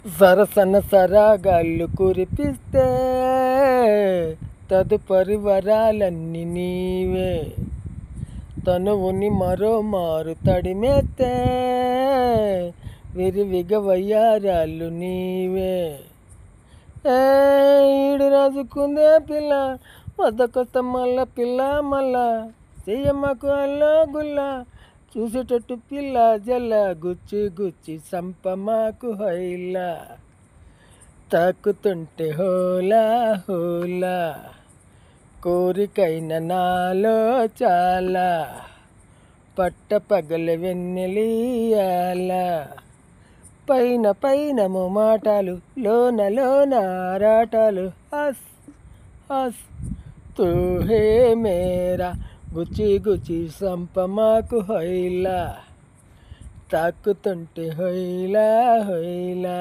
సరసన సరాగాళ్ళు కురిపిస్తే తదుపరి వరాలన్నీ నీవే. తనువుని మరో మారు తడిమేస్తే విరివిగ వయ్యారాళ్ళు నీవే. ఈడు రాజుకుందే పిల్ల వద్దకొస్త మల్ల పిల్ల మళ్ళా చెయ్యమ్మకు అల్లా గుల్లా చూసేటట్టు పిల్ల జల్ల గుచ్చి గుచ్చి సంపమాకు హైలా తాకుతుంటే హోలా హోలా కోరికైన నాలో చాలా పట్ట పగల వెన్నెలియాల పైన పైన మాటలు లోన లోన ఆరాటాలు హస్ హస్ తూ హే మేరా గుచ్చి గుచ్చి సంపమాకు హైలా తాకుతుంటే హైలా హైలా.